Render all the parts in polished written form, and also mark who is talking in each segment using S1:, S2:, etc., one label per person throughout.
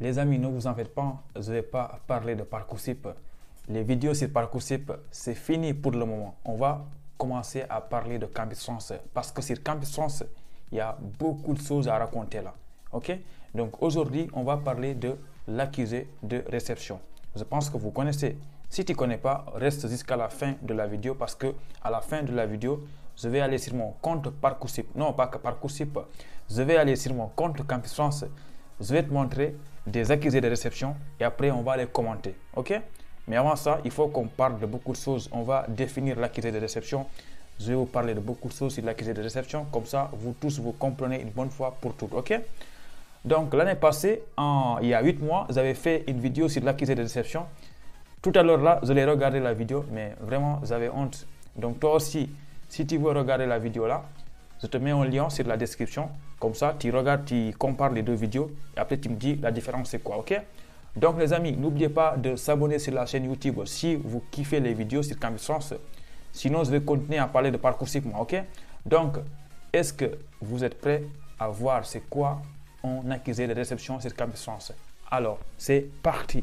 S1: Les amis, ne vous en faites pas, je ne vais pas parler de Parcoursup. Les vidéos sur Parcoursup, c'est fini pour le moment. On va commencer à parler de Campus France parce que sur Campus France, il y a beaucoup de choses à raconter là. Ok? Donc aujourd'hui, on va parler de l'accusé de réception. Je pense que vous connaissez. Si tu ne connais pas, reste jusqu'à la fin de la vidéo parce que à la fin de la vidéo, je vais aller sur mon compte Parcoursup. Non, pas que Parcoursup. Je vais aller sur mon compte Campus France. Je vais te montrer des accusés de réception et après on va les commenter. Ok? Mais avant ça, il faut qu'on parle de beaucoup de choses. On va définir l'accusé de réception. Je vais vous parler de beaucoup de choses sur l'accusé de réception. Comme ça, vous tous, vous comprenez une bonne fois pour toutes. Ok? Donc, l'année passée, il y a 8 mois, j'avais fait une vidéo sur l'accusé de réception. Tout à l'heure là, je l'ai regardé la vidéo, mais vraiment, j'avais honte. Donc, toi aussi, si tu veux regarder la vidéo là, je te mets un lien sur la description. Comme ça, tu regardes, tu compares les deux vidéos et après tu me dis la différence c'est quoi, ok? Donc les amis, n'oubliez pas de s'abonner sur la chaîne YouTube si vous kiffez les vidéos sur Campus France. Sinon, je vais continuer à parler de Parcoursup, ok? Donc, est-ce que vous êtes prêts à voir c'est quoi un accusé de réception sur Campus France? Alors, c'est parti!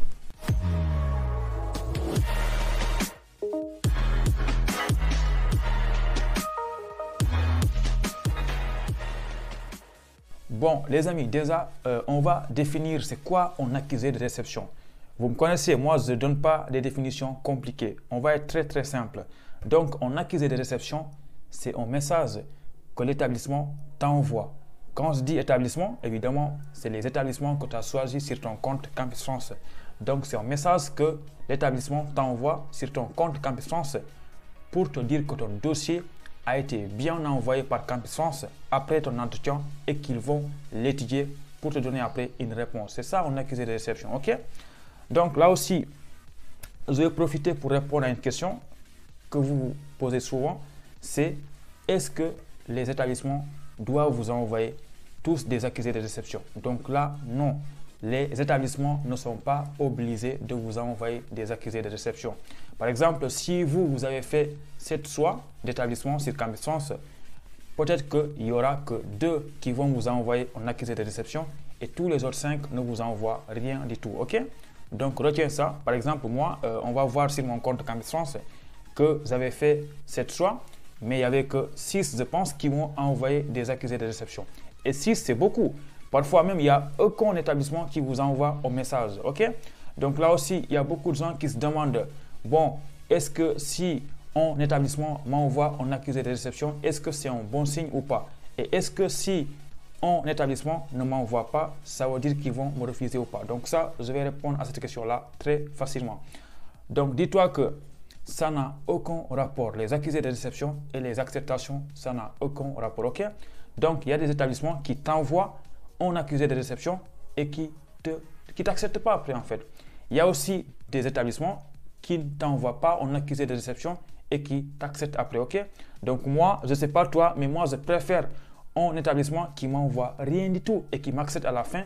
S1: Bon, les amis, déjà, on va définir c'est quoi un accusé de réception. Vous me connaissez, moi, je ne donne pas des définitions compliquées. On va être très simple. Donc, un accusé de réception, c'est un message que l'établissement t'envoie. Quand je dis établissement, évidemment, c'est les établissements que tu as choisis sur ton compte Campus France. Donc, c'est un message que l'établissement t'envoie sur ton compte Campus France pour te dire que ton dossier a été bien envoyé par Campus France après ton entretien et qu'ils vont l'étudier pour te donner après une réponse. C'est ça un accusé de réception, ok? Donc là aussi, je vais profiter pour répondre à une question que vous vous posez souvent, c'est est-ce que les établissements doivent vous envoyer tous des accusés de réception? Donc là, non. Les établissements ne sont pas obligés de vous envoyer des accusés de réception. Par exemple, si vous avez fait 7 choix d'établissement sur Campus France, peut-être qu'il n'y aura que 2 qui vont vous envoyer un accusé de réception et tous les autres 5 ne vous envoient rien du tout. Ok? Donc, retiens ça. Par exemple, moi, on va voir sur mon compte Campus France que j'avais fait 7 choix, mais il n'y avait que 6, je pense, qui m'ont envoyé des accusés de réception. Et 6, c'est beaucoup. Parfois même, il n'y a aucun établissement qui vous envoie un message. Ok? Donc là aussi, il y a beaucoup de gens qui se demandent, bon, est-ce que si un établissement m'envoie un accusé de réception, est-ce que c'est un bon signe ou pas? Et est-ce que si un établissement ne m'envoie pas, ça veut dire qu'ils vont me refuser ou pas? Donc ça, je vais répondre à cette question-là très facilement. Donc dis-toi que ça n'a aucun rapport. Les accusés de réception et les acceptations, ça n'a aucun rapport. Ok? Donc il y a des établissements qui t'envoient un accusé de réception et qui t'acceptent pas après en fait. Il y a aussi des établissements qui ne t'envoient pas un accusé de réception et qui t'acceptent après, ok? Donc moi, je ne sais pas toi, mais moi je préfère un établissement qui m'envoie rien du tout et qui m'accepte à la fin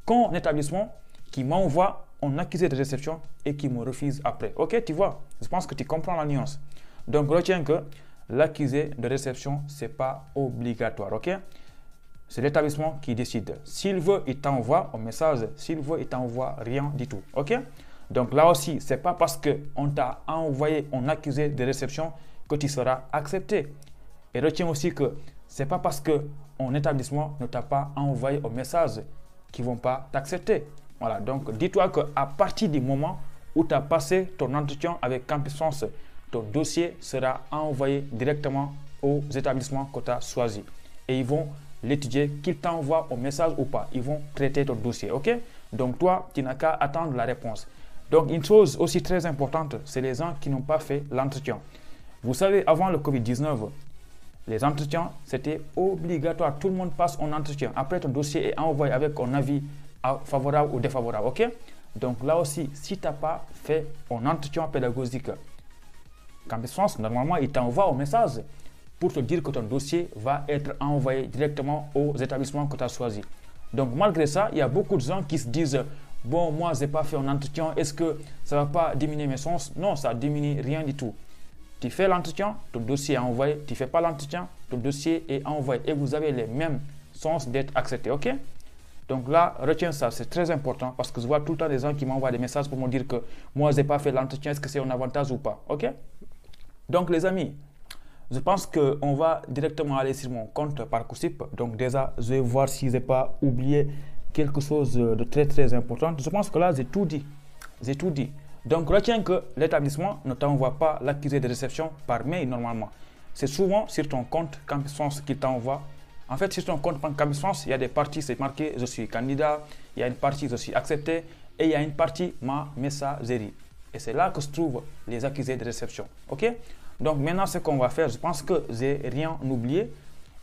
S1: qu'un établissement qui m'envoie un accusé de réception et qui me refuse après. Ok, tu vois? Je pense que tu comprends la nuance. Donc retiens que l'accusé de réception, ce n'est pas obligatoire, ok? C'est l'établissement qui décide. S'il veut, il t'envoie un message. S'il veut, il t'envoie rien du tout. Ok? Donc là aussi, ce n'est pas parce qu'on t'a envoyé un accusé de réception que tu seras accepté. Et retiens aussi que ce n'est pas parce qu'un établissement ne t'a pas envoyé un message qu'ils ne vont pas t'accepter. Voilà, donc dis-toi qu'à partir du moment où tu as passé ton entretien avec Campus France, ton dossier sera envoyé directement aux établissements que tu as choisis. Et ils vont l'étudier, qu'ils t'envoient un message ou pas. Ils vont traiter ton dossier, ok? Donc toi, tu n'as qu'à attendre la réponse. Donc une chose aussi très importante, c'est les gens qui n'ont pas fait l'entretien. Vous savez, avant le Covid-19, les entretiens, c'était obligatoire. Tout le monde passe un entretien. Après, ton dossier est envoyé avec un avis favorable ou défavorable, ok? Donc là aussi, si tu n'as pas fait un entretien pédagogique, Campus France, normalement, il t'envoie un message pour te dire que ton dossier va être envoyé directement aux établissements que tu as choisis. Donc malgré ça, il y a beaucoup de gens qui se disent « Bon, moi, je n'ai pas fait un entretien, est-ce que ça ne va pas diminuer mes chances ?» Non, ça ne diminue rien du tout. Tu fais l'entretien, ton dossier est envoyé. Tu ne fais pas l'entretien, ton dossier est envoyé. Et vous avez les mêmes chances d'être accepté, ok? Donc là, retiens ça, c'est très important parce que je vois tout le temps des gens qui m'envoient des messages pour me dire que moi, je n'ai pas fait l'entretien, est-ce que c'est un avantage ou pas? OK? Donc les amis, je pense qu'on va directement aller sur mon compte Parcoursup. Donc déjà, je vais voir si je n'ai pas oublié quelque chose de très très important. Je pense que là, j'ai tout dit. J'ai tout dit. Donc retiens que l'établissement ne t'envoie pas l'accusé de réception par mail normalement. C'est souvent sur ton compte Campus France qu'il t'envoie. En fait, sur ton compte Campus France, il y a des parties, c'est marqué je suis candidat, il y a une partie je suis accepté et il y a une partie ma messagerie. Et c'est là que se trouvent les accusés de réception. OK? Donc maintenant, ce qu'on va faire, je pense que j'ai rien oublié.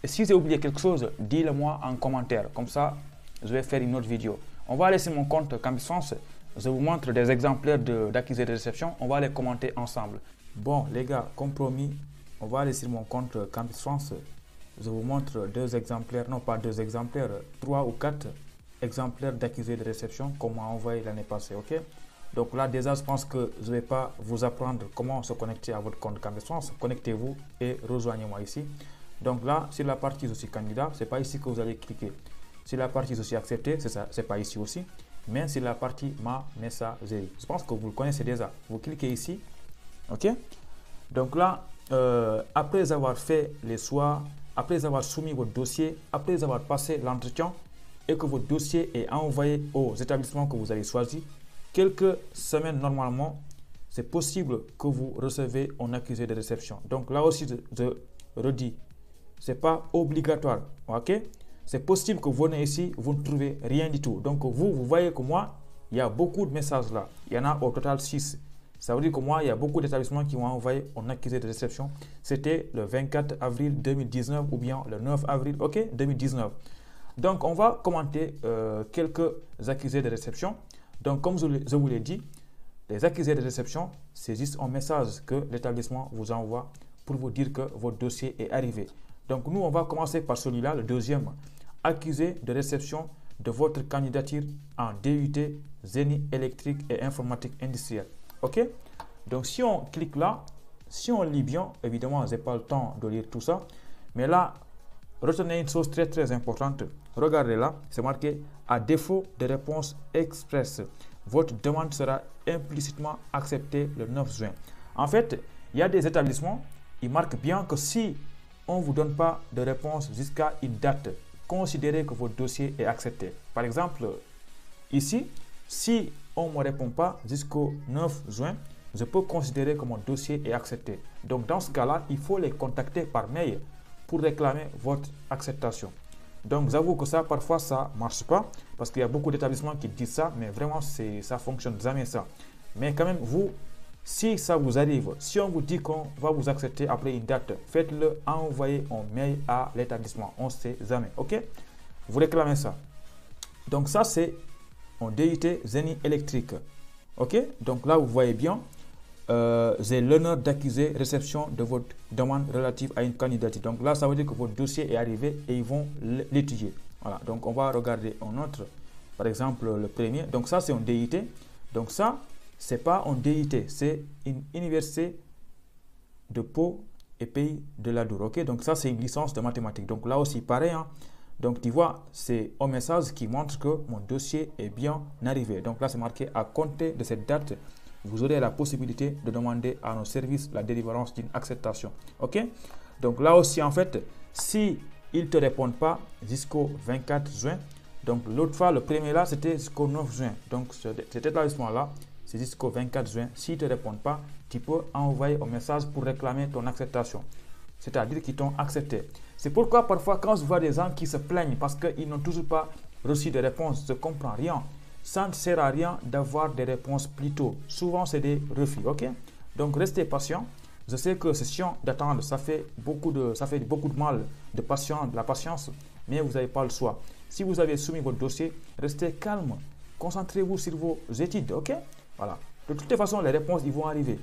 S1: Et si j'ai oublié quelque chose, dis-le moi en commentaire. Comme ça, je vais faire une autre vidéo. On va aller sur mon compte Campus France. Je vous montre des exemplaires d'accusés de réception. On va les commenter ensemble. Bon, les gars, comme promis, on va aller sur mon compte Campus France. Je vous montre deux exemplaires, non pas deux exemplaires, 3 ou 4 exemplaires d'accusés de réception qu'on m'a envoyé l'année passée. OK? Donc là, déjà, je pense que je ne vais pas vous apprendre comment se connecter à votre compte Campus France. Connectez-vous et rejoignez-moi ici. Donc là, sur la partie je suis candidat, ce n'est pas ici que vous allez cliquer. Sur la partie je suis accepté, ce n'est pas ici aussi. Mais sur la partie ma messagerie. Je pense que vous le connaissez déjà. Vous cliquez ici. OK? Donc là, après avoir fait les choix, après avoir soumis votre dossier, après avoir passé l'entretien et que votre dossier est envoyé aux établissements que vous avez choisis, quelques semaines normalement, c'est possible que vous recevez un accusé de réception. Donc là aussi, je redis, ce n'est pas obligatoire. OK? C'est possible que vous venez ici, vous ne trouvez rien du tout. Donc vous voyez que moi, il y a beaucoup de messages là. Il y en a au total 6. Ça veut dire que moi, il y a beaucoup d'établissements qui m'ont envoyé un accusé de réception. C'était le 24 avril 2019 ou bien le 9 avril, OK, 2019. Donc, on va commenter quelques accusés de réception. Donc, comme je vous l'ai dit, les accusés de réception, c'est juste un message que l'établissement vous envoie pour vous dire que votre dossier est arrivé. Donc, nous, on va commencer par celui-là, le deuxième. Accusé de réception de votre candidature en DUT, Génie électrique et informatique industrielle. OK? Donc, si on clique là, si on lit bien, évidemment, je n'ai pas le temps de lire tout ça. Mais là, retenez une chose très, très importante. Regardez là, c'est marqué « À défaut de réponse express, votre demande sera implicitement acceptée le 9 juin. » En fait, il y a des établissements, ils marquent bien que si on ne vous donne pas de réponse jusqu'à une date, considérez que votre dossier est accepté. Par exemple, ici, si on ne me répond pas jusqu'au 9 juin, je peux considérer que mon dossier est accepté. Donc, dans ce cas-là, il faut les contacter par mail pour réclamer votre acceptation. Donc, j'avoue que ça, parfois, ça ne marche pas parce qu'il y a beaucoup d'établissements qui disent ça, mais vraiment, ça ne fonctionne jamais ça. Mais quand même, vous, si ça vous arrive, si on vous dit qu'on va vous accepter après une date, faites-le, envoyez un mail à l'établissement. On ne sait jamais. OK? Vous réclamez ça. Donc, ça, c'est en DUT Génie électrique. OK? Donc là, vous voyez bien, j'ai l'honneur d'accuser réception de votre demande relative à une candidature. Donc là, ça veut dire que votre dossier est arrivé et ils vont l'étudier. Voilà. Donc on va regarder un autre, par exemple le premier. Donc ça, c'est un DUT. Donc ça, c'est pas un DUT, c'est une université de Pau et Pays de l'Adour. OK? Donc ça, c'est une licence de mathématiques. Donc là aussi, pareil, hein? Donc, tu vois, c'est un message qui montre que mon dossier est bien arrivé. Donc là, c'est marqué à compter de cette date, vous aurez la possibilité de demander à nos services la délivrance d'une acceptation. OK? Donc là aussi, en fait, si ils ne te répondent pas jusqu'au 24 juin, donc l'autre fois, le premier là, c'était jusqu'au 9 juin. Donc cet établissement-là, c'est jusqu'au 24 juin. S'ils ne te répondent pas, tu peux envoyer un message pour réclamer ton acceptation. C'est-à-dire qu'ils t'ont accepté. C'est pourquoi parfois quand je vois des gens qui se plaignent parce qu'ils n'ont toujours pas reçu de réponse, je ne comprends rien. Ça ne sert à rien d'avoir des réponses plus tôt. Souvent, c'est des refus. OK? Donc, restez patient. Je sais que c'est chiant d'attendre. Ça fait beaucoup de mal de la patience, mais vous n'avez pas le choix. Si vous avez soumis votre dossier, restez calme. Concentrez-vous sur vos études. OK? Voilà. De toutes les façons, les réponses ils vont arriver.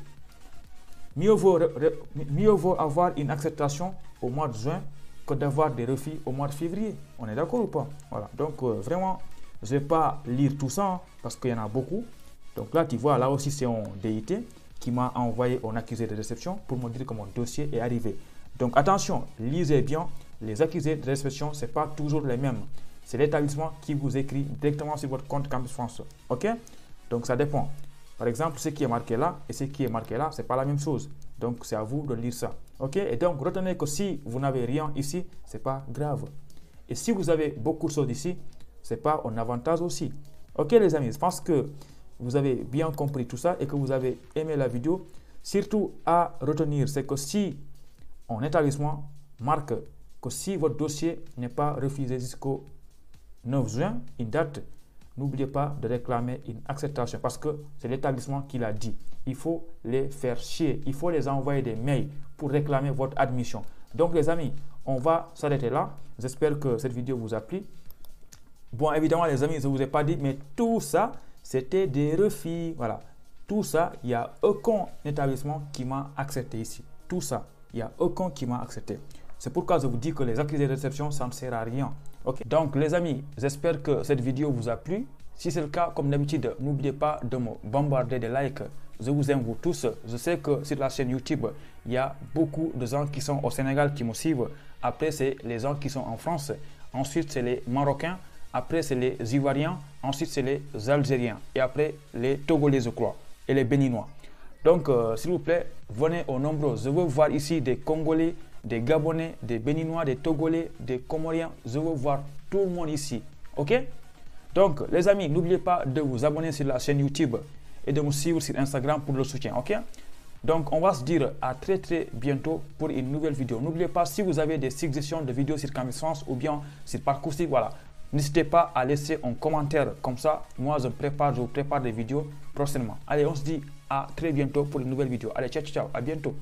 S1: Mieux vaut avoir une acceptation au mois de juin que d'avoir des refus au mois de février. On est d'accord ou pas? Voilà. Donc, vraiment, je ne vais pas lire tout ça hein, parce qu'il y en a beaucoup. Donc là, tu vois, là aussi, c'est un DUT qui m'a envoyé un accusé de réception pour me dire que mon dossier est arrivé. Donc, attention, lisez bien. Les accusés de réception, ce n'est pas toujours les mêmes. c'est l'établissement qui vous écrit directement sur votre compte Campus France. OK? Donc, ça dépend. Par exemple, ce qui est marqué là et ce qui est marqué là, ce n'est pas la même chose. Donc, c'est à vous de lire ça. OK? Et donc, retenez que si vous n'avez rien ici, ce n'est pas grave. Et si vous avez beaucoup de choses ici, ce n'est pas un avantage aussi. OK, les amis, je pense que vous avez bien compris tout ça et que vous avez aimé la vidéo. Surtout à retenir, c'est que si un établissement marque que si votre dossier n'est pas refusé jusqu'au 9 juin, une date, n'oubliez pas de réclamer une acceptation parce que c'est l'établissement qui l'a dit. Il faut les faire chier, il faut les envoyer des mails pour réclamer votre admission. Donc les amis, on va s'arrêter là. J'espère que cette vidéo vous a plu. Bon, évidemment les amis, je ne vous ai pas dit, mais tout ça, c'était des refus. Voilà, tout ça, il n'y a aucun établissement qui m'a accepté ici. Tout ça, il n'y a aucun qui m'a accepté. C'est pourquoi je vous dis que les accusés de réception, ça ne sert à rien. Okay? Donc les amis, j'espère que cette vidéo vous a plu. Si c'est le cas, comme d'habitude, n'oubliez pas de me bombarder des likes. Je vous aime vous tous. Je sais que sur la chaîne YouTube, il y a beaucoup de gens qui sont au Sénégal qui me suivent. Après, c'est les gens qui sont en France. Ensuite, c'est les Marocains. Après, c'est les Ivoiriens. Ensuite, c'est les Algériens. Et après, les Togolais, je crois. Et les Béninois. Donc, s'il vous plaît, venez au nombreux. Je veux voir ici des Congolais, des Gabonais, des Béninois, des Togolais, des Comoriens. Je veux voir tout le monde ici. OK? Donc, les amis, n'oubliez pas de vous abonner sur la chaîne YouTube et de me suivre sur Instagram pour le soutien. OK? Donc, on va se dire à très bientôt pour une nouvelle vidéo. N'oubliez pas, si vous avez des suggestions de vidéos sur Campus France ou bien sur Parcoursup, voilà, n'hésitez pas à laisser un commentaire. Comme ça, moi, je vous prépare des vidéos prochainement. Allez, on se dit à très bientôt pour une nouvelle vidéo. Allez, ciao, ciao, à bientôt.